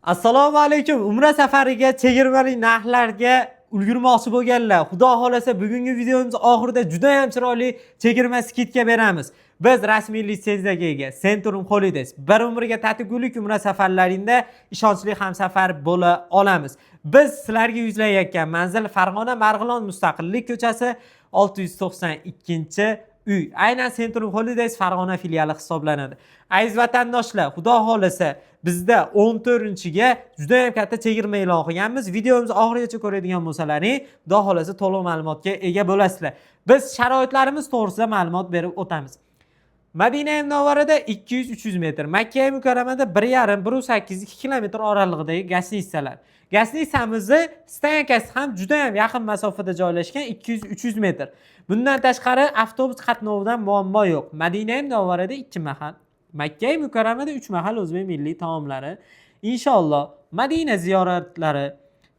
Assalomu alaykum. Umra safariga chegirmali narxlarga ulgurmoqchi bo'lganlar, xudo xolasa bugungi videomiz oxirida juda ham chiroyli chegirma skidka beramiz. Biz rasmiy litsenziyaga ega Centrum Holidays bir umrga tatigulik umra safarlaringda ishonchli hamsafar bo'la olamiz. Biz sizlarga yuzlayotgan manzil Farg'ona Marg'ilon Mustaqillik ko'chasi 692-uy. Aynan Centrum Holidays Farg'ona filiali hisoblanadi. Aziz vatandoshlar, xudo xolasa bizda 14-ga juda ham katta chegirma e'lon qilganmiz. Videomizni oxirigacha ko'radigan bo'lsalaring, xudo xolasa to'liq ma'lumotga ega bo'lasizlar. Biz sharoitlarimiz to'g'risida ma'lumot berib o'tamiz. Madina Munavvarada 200-300 metr, Makka Mukarramada 1,5-1,8-2 kilometr oralig'idagi gastitsalar. Gastitsamizni stankasi ham juda ham yaqin masofada joylashgan 200-300 metr. Bundan tashqari avtobus qatnovidan muammo yo'q. Madina Munavvarada 2 mahal, Makka Mukarramada 3 mahal o'zbek milliy taomlari. Inshaalloh Madina ziyoratlari,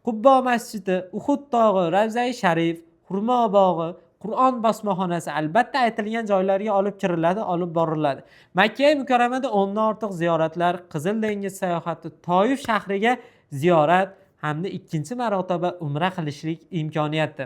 Qubbo masjidi, Uhud tog'i, Ravza-i Sharif, Xurmo bog'i, Qur'on bosmaxonasi albatta aytilgan joylarga olib kiriladi, olib boriladi. Makka Mukarramada 10 dan ortiq ziyoratlar, Qizil dengiz sayohati, Toyif shahriga ziyorat hamda ikkinchi marotaba umra qilishlik imkoniyati.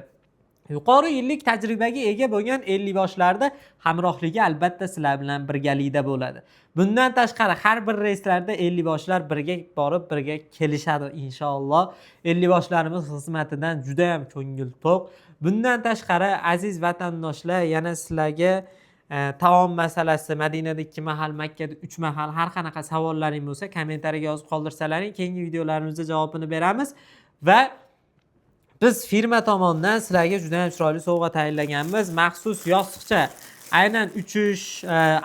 Yuqori yillik tajribaga ega bo'lgan 50 boshlarda hamrohligi albatta sizlar bilan birgalikda bo'ladi. Bundan tashqari har bir reyslarda 50 boshlar birga borib, birga kelishadi inshaalloh. 50 boshlarimiz xizmatidan juda ham ko'ngil to'q. Bundan tashqari aziz vatandoshlar, yana sizlarga taom masalasi, Madinada 2 mahal, Makkada 3 mahal har qanaqa savollaring bo'lsa, kommentariyaga yozib qoldirsalaring, keyingi videolarimizda javobini beramiz va biz firma tomonidan sizlarga juda ham chiroyli sovg'a tayyorlaganmiz. Maxsus yostiqcha, aynan uchish,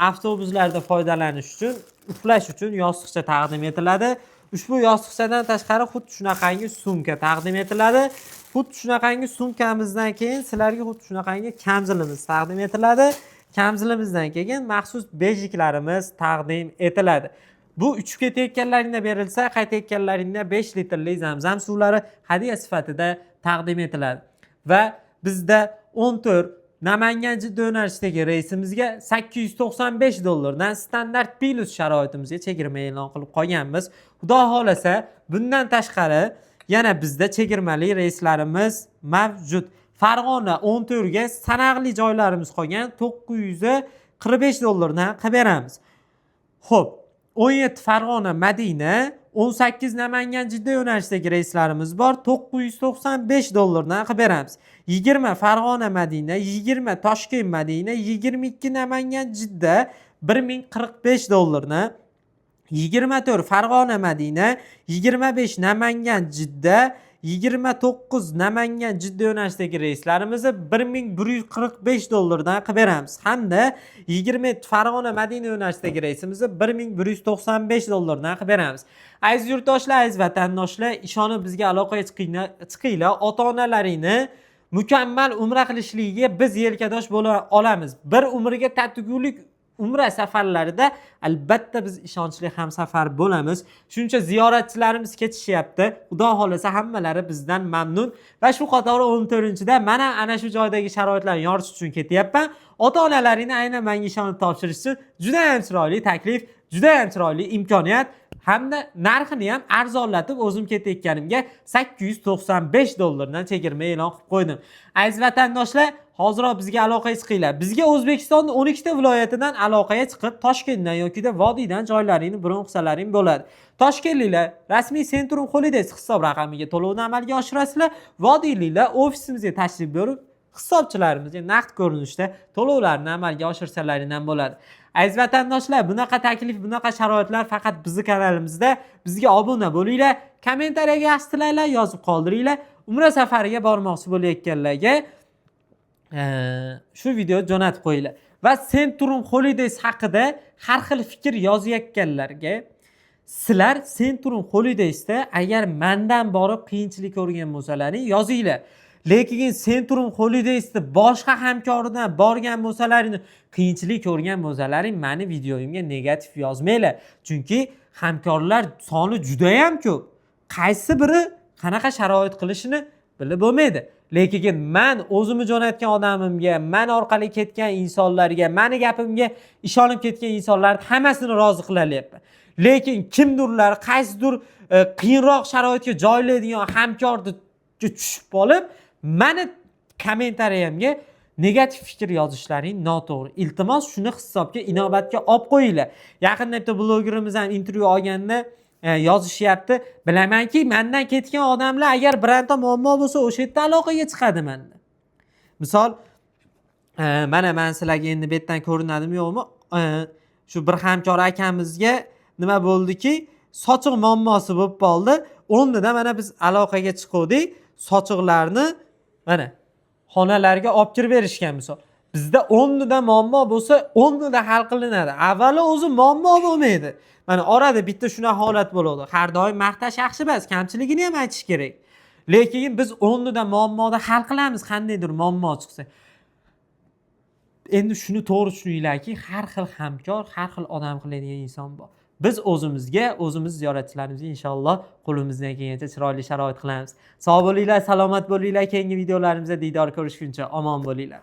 avtobuslarda foydalanish uchun, uxlash uchun yostiqcha taqdim etiladi. Ushbu yostiqchadan tashqari xuddi shunaqangi sumka taqdim etiladi. Xuddi shunaqangi sumkamizdan keyin sizlarga xuddi shunaqangi kamzilimiz taqdim etiladi. Kamzilimizdan keyin maxsus bejiklarimiz taqdim etiladi. Bu uchib ketayotganlaringda berilsa, qaytayotganlaringda 5 litrli zamzam suvlari hadya sifatida taqdim etiladi. Va bizda 14 Namangan Jidda yo'nalishdagi reysimizga $895 standart plus sharoitimizga chegirma e'lon qilib qolganmiz. Xudo xolasa, bundan tashqari yana bizda chegirmali reyslarimiz mavjud. Farg'ona 14 ga sanaqli joylarimiz qolgan, $945 dan qilib beramiz. Xo'p, 17 Farg'ona Madina, 18 Namangan Jidda yo'nalishidagi reyslarimiz bor, $995 dan qilib beramiz. 20 Farg'ona Madina, 20 Toshkent Madina, 22 Namangan Jidda $1045 dan, 24 Farg'ona Madina, 25 Namangan Jidda, 29 Namangan Jidda yo'nalishidagi reyslarimizni $1145 dan qilib beramiz. Hamda 27 Farg'ona Madina yo'nalishidagi reysimizni $1195 dan qilib beramiz. Aziz yurtdoshlar, aziz vatandoshlar, ishonib bizga aloqaga chiqinglar. Ota-onalaringni mukammal umra qilishligiga biz yelkadosh bo'la olamiz. Bir umrga tatigulik umra safarlarida albatta biz ishonchli hamsafar bo'lamiz. Shuncha ziyoratchilarimiz ketishyapti. Xudo xolasa hammalari bizdan mamnun va shu qatori 14-da mana ana shu joydagi sharoitlarni yoritish uchun ketyapman. Ota-onalaringni aynan menga ishonib topshirish uchun juda ham chiroyli taklif, juda ham chiroyli imkoniyat hamda narxini ham arzonlatib o'zim ketayotganimga $895 dan chegirma e'lon qilib qo'ydim. Aziz vatandoshlar, hozirroq bizga aloqaga chiqinglar. Bizga O'zbekistonning 12 ta viloyatidan aloqaga chiqib, Toshkentdan yoki Vodiydan joylaringni bron qilsalaring bo'ladi. Toshkentliklar rasmiy Centrum Holidays hisob raqamiga to'lovni amalga oshirasizlar. Vodiyliklar ofisimizga tashrif buyurib, hisobchilarimizga naqd ko'rinishda to'lovlarni amalga oshirsalaring ham bo'ladi. Aziz vatandoshlar, bunaqa taklif, bunaqa sharoitlar faqat bizning kanalimizda. Bizga obuna bo'linglar, kommentariyaga yaxshilaylar, yozib qoldiringlar. Umra safariga bormoqchi bo'layotganlarga shu video jo'natib qo'yinglar. Va Centrum Holidays haqida har xil fikr yozayotganlarga, sizlar Centrum Holidaysda agar mendan borib qiyinchilik ko'rgan bo'lsalaring yozinglar. Lekin Centrum Holidaysda boshqa hamkoridan borgan bo'lsalaring, qiyinchilik ko'rgan bo'lsalaring, meni videoyimga negativ yozmanglar. Chunki hamkorlar soni juda ham ko'p. Qaysi biri qanaqa sharoit qilishini bilib bo'lmaydi. Lekin men o'zimni jo'natgan odamimga, men orqali ketgan insonlarga, meni gapimga ishonib ketgan insonlarni hammasini rozi qilalyapman. Lekin kimdirlar qaysidir qiyinroq sharoitga joylaydigan hamkorni tushib olib, meni kommentariyamga negativ fikr yozishlaring noto'g'ri. Iltimos shuni hisobga inobatga olib qo'yinglar. Yaqinda bitta blogerimiz ham intervyu olganda yozishyapti. Bilamanki, mendan ketgan odamlar agar birorta muammo bo'lsa, o'sha yerda aloqaga chiqadi menda. Misol, mana men sizlarga endi bu yerdan ko'rinadimi yo'qmi? Shu bir hamkor akamizga nima bo'ldiki, sochiq muammosi bo'lib qoldi. O'rnida mana biz aloqaga chiqdik. Sochiqlarni mana xonalarga olib kirib berishgan misol. Bizda 10 da muammo bo'lsa, 10 da hal qilinadi. Avvalo o'zi muammo bo'lmaydi. Mana orada bitta shuna holat bo'ladi. Har doim maqtash yaxshi emas, kamchiligini ham aytish kerak. Lekin biz 10 da muammoni hal qilamiz, qandaydir muammo chiqsa. Endi shuni to'g'ri tushuninglarki, har xil hamkor, har xil odam qiladigan inson bor. Biz o'zimizga, o'zimiz ziyoratchilarimizga inshaalloh qo'limizdan kelgancha chiroyli sharoit qilamiz. Sog' bo'linglar, salomat bo'linglar. Keyingi videolarimizda diydor ko'rishguncha omon bo'linglar.